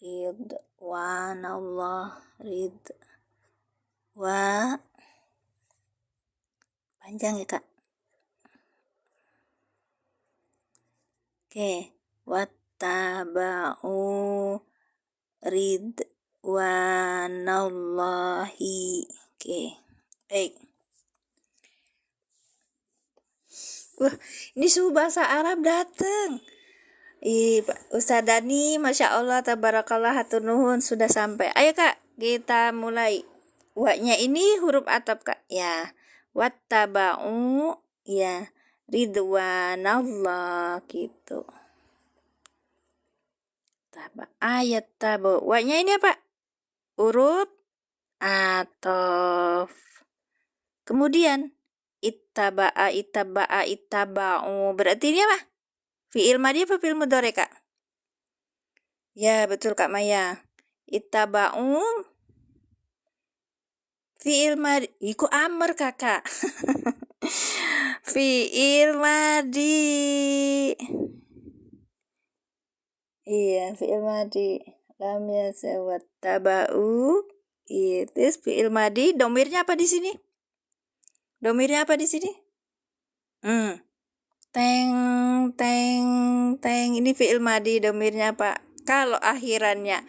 Ridwanallah. Panjang ya kak. Oke. Wattaba'u ridwanallahi. Oke. Baik. Wah, ini suhu bahasa Arab datang. Pak Ustaz Dani, Masya Allah, tabarakallah, hatur nuhun, sudah sampai. Ayo kak, kita mulai. Wa-nya ini huruf atap kak. Ya. Wattaba'u. Ya. Ridwanallah. Gitu. Ayat tabu. Wa-nya ini apa? Huruf atof. Kemudian ittaba'u. Berarti ini apa? Fi'il madhi apa fi'il mudhari kak? Ya betul kak Maya. Ittaba'u fi'il madhi. Iku amr kakak. Fi'il madhi. Iya, fi'il madhi. Lam yasawat taba'u. Itu fi'il madhi. Domirnya apa di sini? Teng. Ini fi'il madhi, domirnya apa? Kalau akhirannya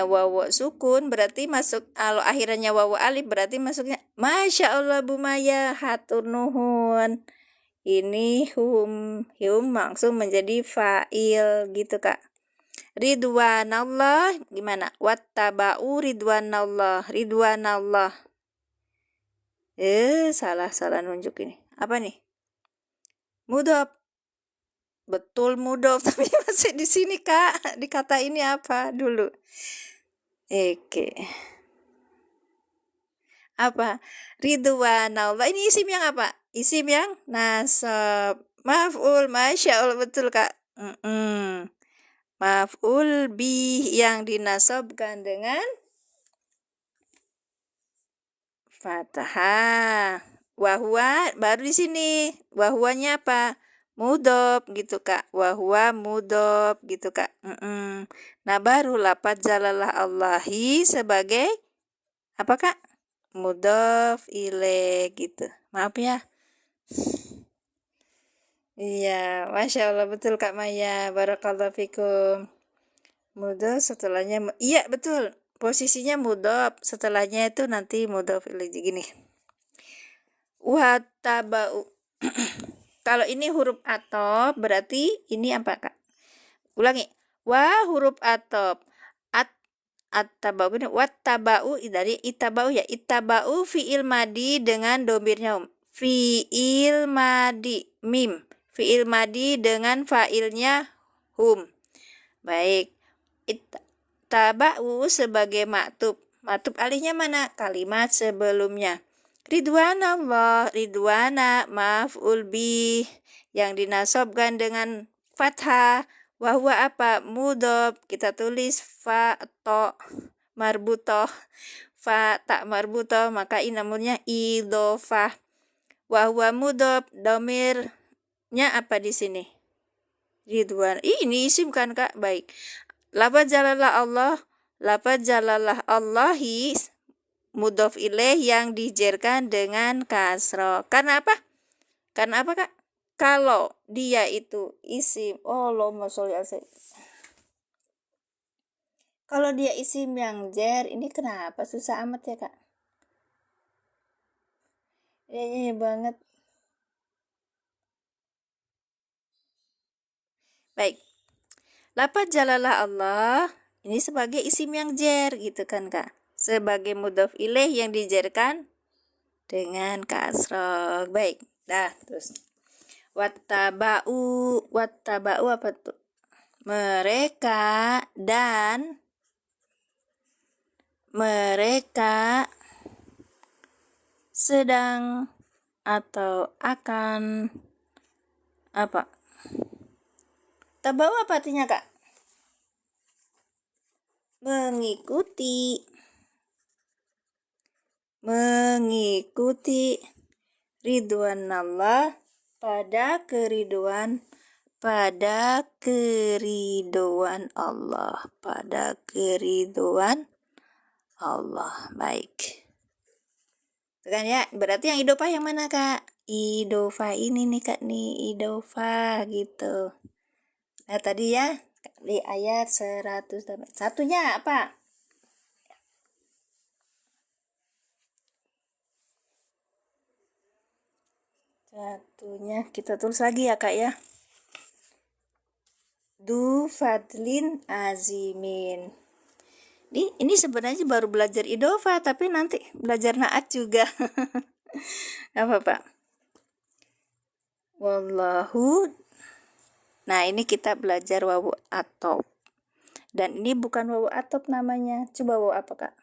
wawu sukun berarti masuk, kalau akhirannya wawu alif berarti masuknya Masya Allah Bu Maya, hatur nuhun. Ini hum langsung menjadi fa'il gitu kak. Ridwanallah gimana? Wattaba'u ridwanallah. Salah nunjuk ini. Apa nih? Mudhof. Betul mudhof, tapi masih di sini kak. Di kata ini apa dulu? Oke. Apa? Ridwanallah. Ini isim yang apa? Isim yang nasab. Maf'ul. Masya Allah, betul kak. Maf'ul bih yang dinasabkan dengan fathah. Wahwa baru di sini. Wahwanya apa? Mudhof gitu kak. Wahwa mudhof gitu kak. Nah baru lafaz jalalah Allahi sebagai apa kak? Mudhof ilaih gitu. Maaf ya. Iya, Masya Allah, betul Kak Maya. Barakallahu fikum. Mudhof setelahnya, iya betul. posisinya mudhof, setelahnya itu nanti mudhof ilaih gini. Wattaba'u. Kalau ini huruf atop berarti ini apa Kak? Ulangi. Wa huruf atop. Attaba'u ini wattaba'u dari ittaba'u ya. Ittaba'u fi'il madi dengan domirnya fi'il madi mim. Fi'il madi dengan fa'ilnya hum. Baik. Ittaba'u sebagai maktub. Maktub alihnya mana? Kalimat sebelumnya. Ridwanallah, ridwana maf'ul bih yang dinasobkan dengan fathah. Wahwa apa? Mudhof. Kita tulis fa to marbutoh. Fa tak marbutoh, maka ini namanya idhofah. Wahwa mudhof, domirnya apa di sini? Ridwan. Ini isim kan Kak? Baik. Lafaz jalalah Allah, lafaz jalalah Allahi mudhof ilaih yang dijerkan dengan kasroh. Karena apa? Karena apa Kak? Kalau dia itu isim, Allahumma sholli ala sayyidina. Kalau dia isim yang jer, ini kenapa susah amat ya Kak? Iya banget. Baik. Lafaz jalalah Allah ini sebagai isim yang jer gitu kan Kak? Sebagai mudhof ilaih yang dijerkan dengan kasroh. Baik. Dah, terus wattaba'u apa tuh? Mereka dan mereka sedang atau akan apa? Taba'u apa artinya Kak? Mengikuti ridwanallah pada keriduan Allah. Baik. Kan ya, berarti yang idhofah yang mana Kak? Idhofah ini nih Kak nih, idhofah gitu. Nah tadi ya di ayat 100 satunya apa? Satunya kita tulis lagi ya Kak ya. Du fadlin azimin. Ini sebenarnya baru belajar idhofah, tapi nanti belajar naat juga. Apa Pak? Wallahu. Nah ini kita belajar wawu atop. Dan ini bukan wawu atop namanya. Coba wawu apa Kak?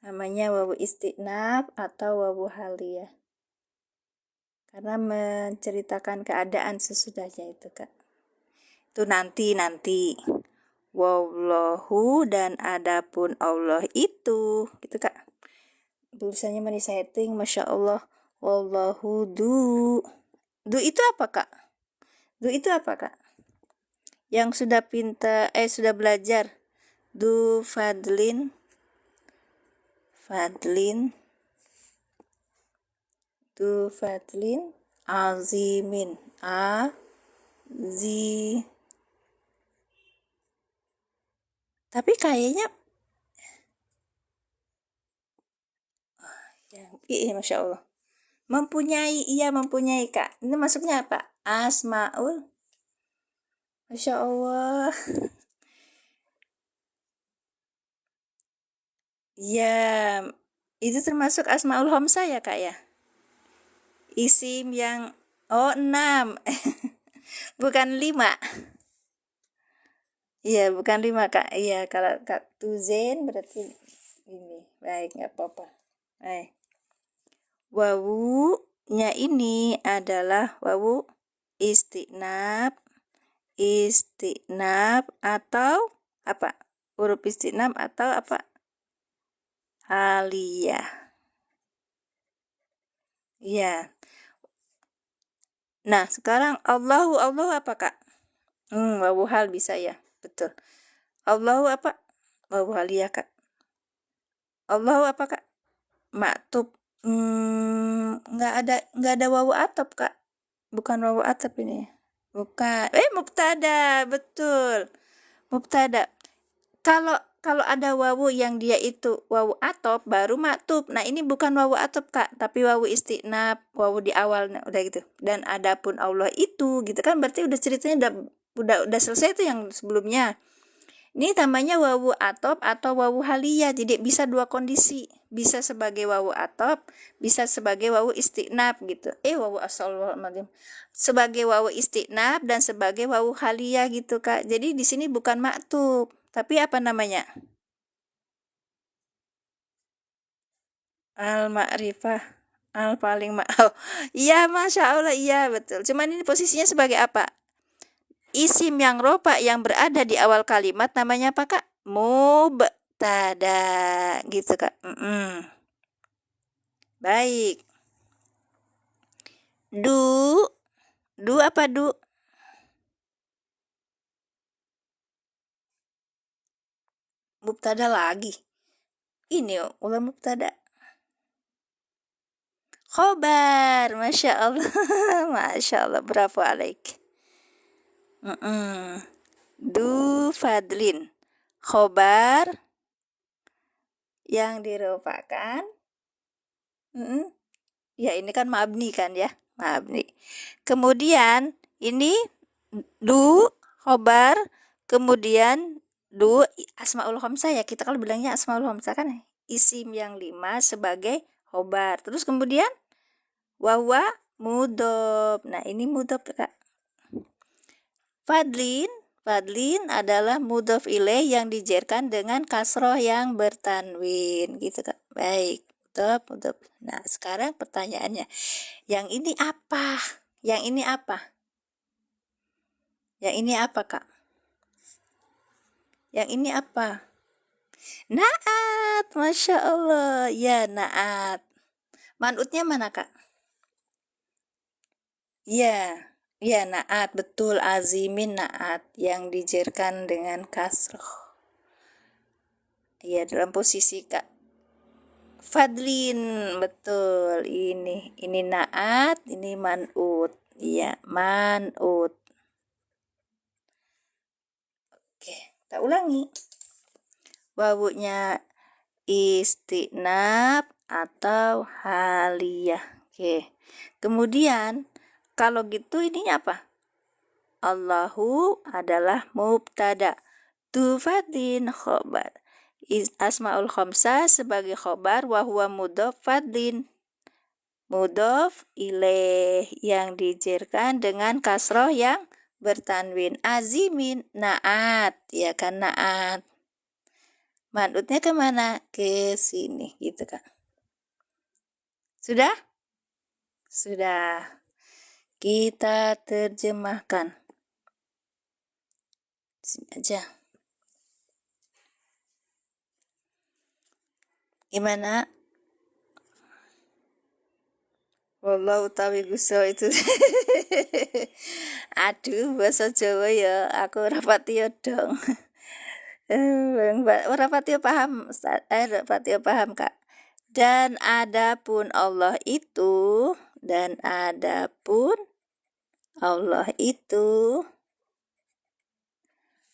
Namanya wawu istinaf atau wawu haliyah. Karena menceritakan keadaan sesudahnya itu Kak. Itu nanti. Wallahu dan adapun Allah itu. Gitu Kak. Tulisannya mana setting, Masya Allah. Wallahu du. Du itu apa Kak? Du itu apa Kak? Yang sudah sudah belajar. Du fadlin. Du fadlin azimin. Tapi kayaknya iya Masya Allah. Mempunyai Kak. Ini masuknya apa? Asmaul. Masya Allah. Ya, itu termasuk asmaul homsah ya Kak ya? Isim yang 6. Bukan 5. Iya, bukan 5 Kak. Iya, kalau Kak Tuzen berarti ini. Baik, nggak apa-apa. Baik. Wawu-nya ini adalah wawu istinaf atau apa? Huruf istinaf atau apa? Aliyah. Ya. Nah, sekarang Allahu apa Kak? Wawu hal bisa ya. Betul. Allahu apa? Wawu haliyah Kak. Allahu apa Kak? Maktub. Nggak ada wawu atop Kak. Bukan wawu atop ini. Bukan. Mubtada, betul. Mubtada. kalau ada wawu yang dia itu wawu atop baru maktub. Nah, ini bukan wawu atop, Kak, tapi wawu istinab, wawu di awal. Nah, udah gitu. Dan adapun Allah itu gitu kan, berarti udah ceritanya udah selesai tuh yang sebelumnya. Ini namanya wawu atop atau wawu haliyah. Jadi bisa dua kondisi. Bisa sebagai wawu atop, bisa sebagai wawu istinab gitu. Wawu asal sebagai wawu istinab dan sebagai wawu haliyah gitu, Kak. Jadi di sini bukan maktub, tapi apa namanya? Al-ma'rifah. Paling iya, Masya Allah, iya betul. Cuman ini posisinya sebagai apa? Isim yang rofa yang berada di awal kalimat namanya apa, Kak? Mubtada gitu, Kak. Baik. Du apa du? Mubtada lagi. Ini ulah mubtada. Khobar, Masya Allah. Masya Allah, bravo alaik. Du fadlin. Khobar yang dirupakan. Ya, ini kan mabni kan ya, mabni. Kemudian ini du khobar, kemudian du asmaul khamsah ya, kita kalau bilangnya asmaul khamsah kan isim yang 5 sebagai khobar. Terus kemudian wawa mudhof. Nah, ini mudhof, Kak. Fadlin adalah mudhof ilaih yang dijerkan dengan kasroh yang bertanwin gitu, Kak. Baik, mudhof. Nah, sekarang pertanyaannya, yang ini apa? Yang ini apa? Yang ini apa, Kak? Yang ini apa? Naat, Masya Allah. Ya, naat. Manutnya mana, Kak? Ya, naat, betul. Azimin naat yang dijerkan dengan kasroh. Ya, dalam posisi, Kak. Fadlin, betul. Ini naat, ini manut. Iya, manut. Oke, kita ulangi. Wawunya istinab atau haliyah. Oke. Kemudian kalau gitu ini apa? Allahu adalah mubtada. Fadlin khobar. Asmaul khamsah sebagai khobar wa huwa mudhof fadlin. Mudhof ilaih yang dijerkan dengan kasroh yang bertanwin. Azimin naat, ya kan, naat. Manutnya kemana? Ke sini gitu, Kak. Sudah? Sudah. Kita terjemahkan. Sini aja. Gimana? Wallahu tawi guso itu. Aduh, bahasa Jawa ya, aku rapati dong. Rapati paham, rapati paham, Kak. Dan adapun Allah itu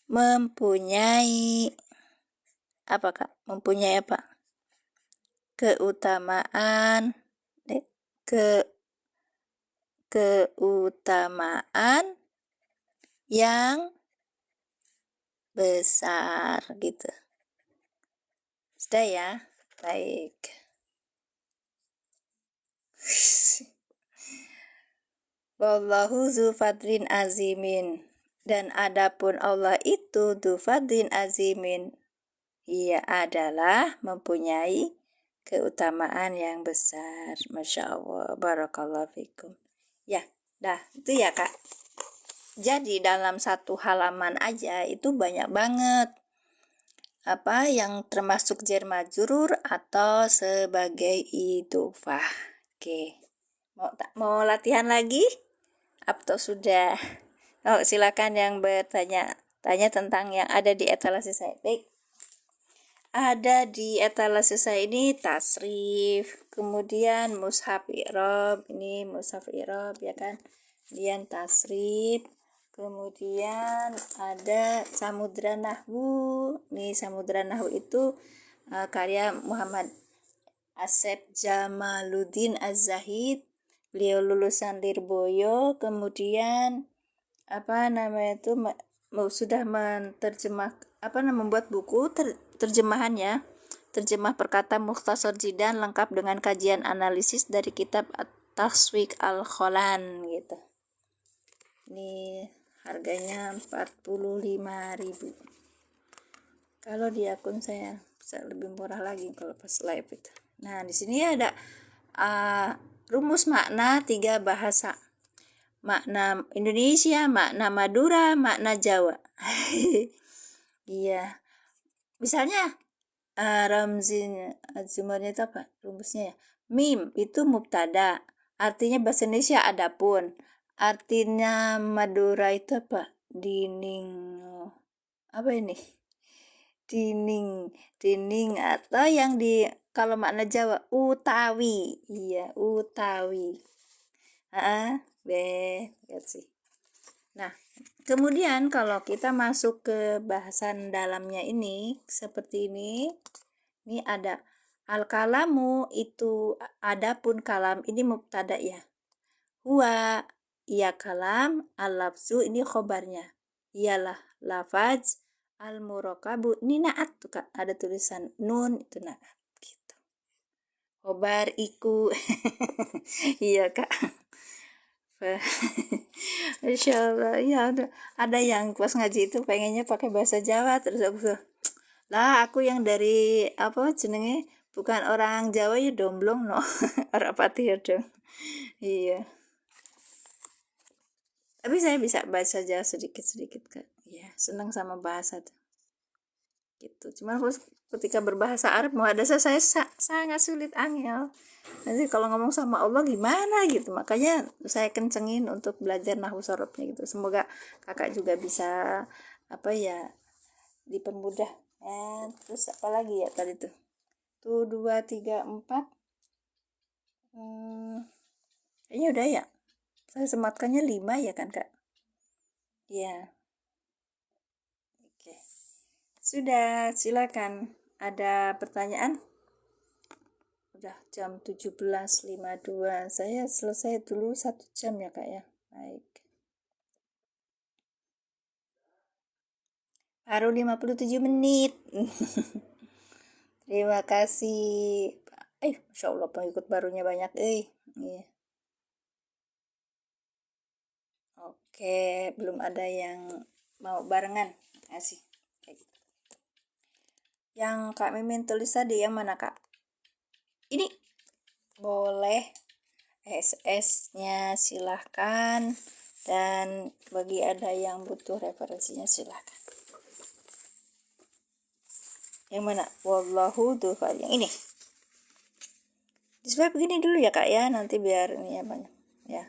mempunyai apa, Kak? Mempunyai apa? Keutamaan yang besar gitu. Sudah ya? Baik. Wallahu zu fadlin azimin. Dan adapun Allah itu zu fadlin azimin. Ia adalah mempunyai keutamaan yang besar. Masya Allah, barakallahu fikum. Ya, dah, itu ya, Kak. Jadi dalam satu halaman aja itu banyak banget apa yang termasuk jar majrur atau sebagai idhofah. Oke. Mau latihan lagi? Atau sudah? Silakan yang bertanya tentang yang ada di etalase saya. Baik. Ada di etalase saya ini tasrif, kemudian mushaf i'rab, ini mushaf i'rab ya kan. Kemudian tasrif, Kemudian ada Samudra Nahwu. Nih Samudra Nahwu itu karya Muhammad Asep Jamaluddin Az-Zahid. Beliau lulusan Lirboyo. Kemudian sudah membuat buku terjemahannya. Terjemah perkata Mukhtasar Jidan lengkap dengan kajian analisis dari kitab At-Taswiq Al-Kholan gitu. Ini harganya 45.000. Kalau di akun saya bisa lebih murah lagi kalau pas live itu. Nah, di sini ada rumus makna 3 bahasa. Makna Indonesia, makna Madura, makna Jawa. Iya. Misalnya ramzinya azumarnya itu apa? Rumusnya ya. Mim itu mubtada. Artinya bahasa Indonesia adapun. Artinya Madura itu apa? Dining. Apa ini? Dining atau yang kalau makna Jawa utawi. Iya, utawi. Lihat sih. Nah, kemudian kalau kita masuk ke bahasan dalamnya ini seperti ini. Ini ada al-kalamu itu adapun kalam ini mubtada ya. Huwa iya kalam, al-lafzu ini khobarnya. Iyalah lafaz, al-murakabu ini naat tuh Kak, ada tulisan nun itu naat gitu. Khobar iku. Iya Kak. Insya Allah ya ada yang pas ngaji itu pengennya pakai bahasa Jawa terus aku yang dari jenenge bukan orang Jawa ya domblong no. Orang pati ya dong. Iya. Tapi saya bisa bahasa Jawa sedikit-sedikit Kak. Iya, senang sama bahasa tuh. Gitu. Cuman ketika berbahasa Arab muhadasah saya sangat sulit angel. Nanti kalau ngomong sama Allah gimana gitu. Makanya saya kencengin untuk belajar nahwu sorobnya gitu. Semoga Kakak juga bisa dipermudah. Terus apa lagi ya tadi tuh? 2, 3, 4. Kayaknya udah ya. Saya sematkannya 5 ya kan Kak? Iya. Oke. Sudah, silakan. Ada pertanyaan? Udah jam 17.52. Saya selesai dulu 1 jam ya Kak ya. Baik. Baru 57 menit. Terima kasih. Masya Allah pengikut barunya banyak. Iya. Oke, belum ada yang mau barengan. Kasih. Yang Kak Mimin tulis tadi yang mana Kak? Ini boleh SS-nya silahkan, dan bagi ada yang butuh referensinya silahkan. Yang mana? Wallahu dzul yang ini. Display begini dulu ya Kak ya, nanti biar ini ya banyak ya.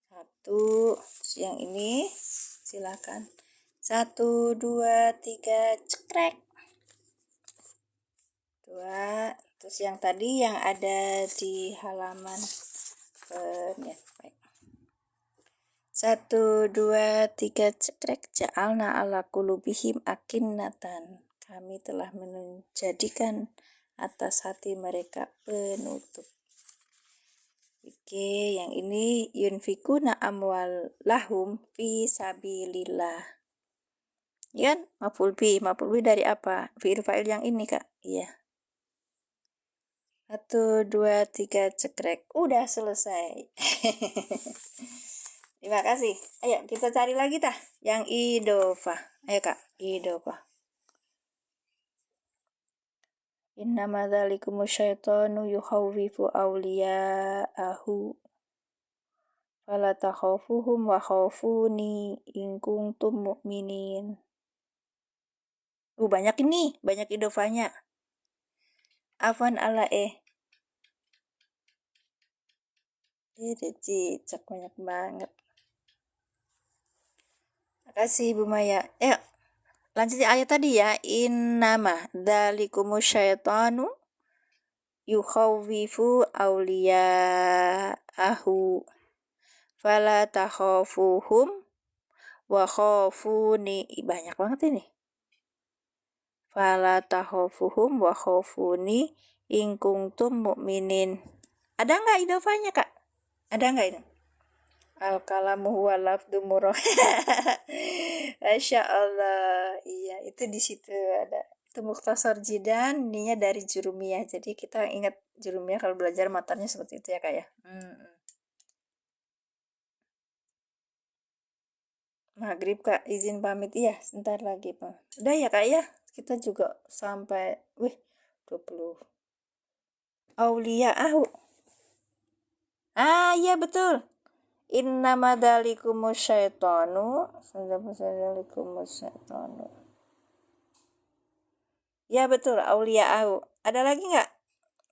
Satu, yang ini silahkan. 1, 2, 3, cekrek. 2, terus yang tadi yang ada di halaman ya, baik. 1, 2, 3, cekrek. Ja'alna ala qulubihim akinnatan. Kami telah menjadikan atas hati mereka penutup. Oke, yang ini yunfikuna amwalahum fi sabilillah. Ya kan? Maf'ul bi dari apa? Fi'il fa'il yang ini Kak. Iya. 1, 2, 3, cekrek. Udah selesai. Terima kasih. Ayo kita cari lagi tah yang idofah. Ayo Kak, idofah. Innama dzalikumus syaitanu yukhawwifu awliya'ahu fala takhafuhum wa khafuni in kuntum mu'minin. Banyak ini, banyak idofahnya. Afwan ala cicak banyak banget. Makasih Bu Maya. Lanjut ayat tadi ya. Innama dzalikumus syaitanu yukhawwifu awliya'ahu fala takhafuhum wa khafuni. Banyak banget ini. Fala takhafuhum wa khafuni in kuntum mu'minin. Ada nggak idofanya, Kak? Ada nggak ini? Al-kalamu huwa lafdu murah. Masya Allah. Iya, itu di situ ada. Itu Mukhtasar Jidan, ininya dari Jurumiyah. Jadi kita ingat Jurumiyah kalau belajar matanya seperti itu ya, Kak ya. Maghrib, Kak, izin pamit. Iya, sebentar lagi, Pak. Udah ya, Kak ya. Kita juga sampai 20. Auliya'ahu. Iya betul. Innama dzalikumus syaitanu. Ya betul, auliya'ahu. Ada lagi nggak?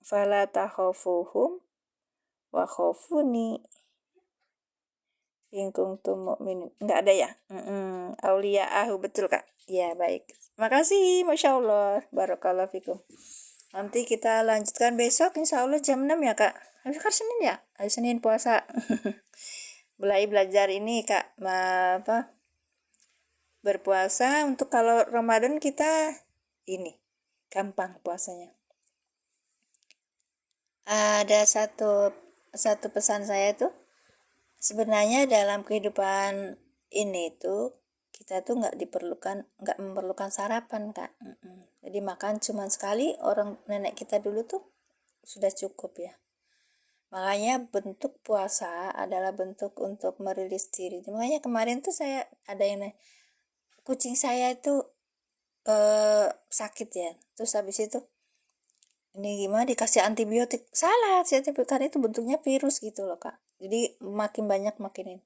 Fala takhafuhum wa khafuni in kuntum mu'minin. Enggak ada ya? Auliya'ahu betul, Kak. Ya, baik. Makasih, Masya Allah. Barakallahu fikum. Nanti kita lanjutkan besok insya Allah jam 6 ya, Kak. Hari Senin ya? Hari Senin puasa. Belajar ini, Kak. Berpuasa untuk kalau Ramadan kita ini gampang puasanya. Ada satu pesan saya tuh, sebenarnya dalam kehidupan ini tuh kita tuh nggak memerlukan sarapan, Kak. Jadi makan cuma sekali, orang nenek kita dulu tuh sudah cukup ya. Makanya bentuk puasa adalah bentuk untuk merilis diri. Makanya kemarin tuh saya ada yang kucing saya itu sakit ya. Terus habis itu ini gimana dikasih antibiotik. Salah, karena itu bentuknya virus gitu loh, Kak. Jadi makin banyak makin ini.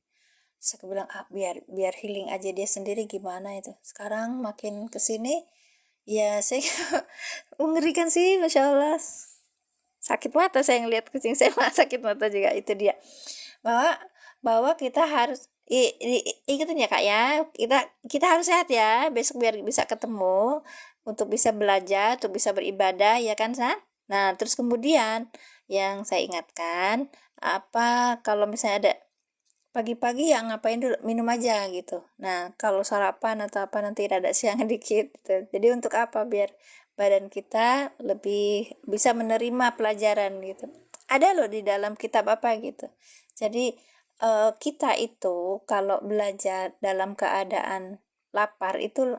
Saya bilang biar healing aja dia sendiri, gimana itu. Sekarang makin kesini ya saya mengerikan sih, Masya Allah. Sakit mata saya ngeliat kucing saya, sakit mata juga. Itu dia bahwa kita harus ikutin ya, Kak ya, kita harus sehat ya besok biar bisa ketemu, untuk bisa belajar, untuk bisa beribadah ya kan, San? Nah terus kemudian yang saya ingatkan, kalau misalnya ada pagi-pagi ya ngapain dulu, minum aja gitu. Nah kalau sarapan atau apa nanti rada siang dikit gitu. Jadi untuk apa, biar badan kita lebih bisa menerima pelajaran gitu. Ada loh di dalam kitab apa gitu. Jadi kita itu kalau belajar dalam keadaan lapar itu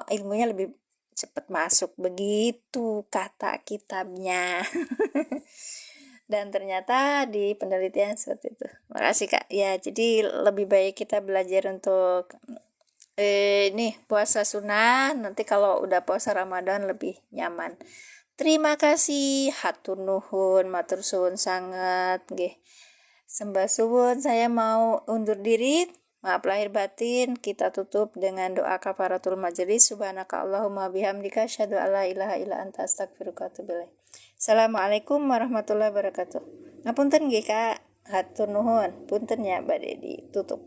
ilmunya lebih cepat masuk, begitu kata kitabnya. Dan ternyata di penelitian seperti itu. Makasih, Kak. Ya, jadi lebih baik kita belajar untuk ini puasa sunnah, nanti kalau udah puasa Ramadan lebih nyaman. Terima kasih, hatur nuhun, matur suwun sangat nggih. Sembah suwun, saya mau undur diri. Maaf lahir batin, kita tutup dengan doa kafaratul majelis. Subhanaka Allahumma bihamdika asyhadu alla ilaha illa anta astaghfiruka wa atubu ilaik. Assalamualaikum warahmatullahi wabarakatuh. Ngapunten nggih, Kak. Hatur nuhun. Punten ya, badhe ditutup.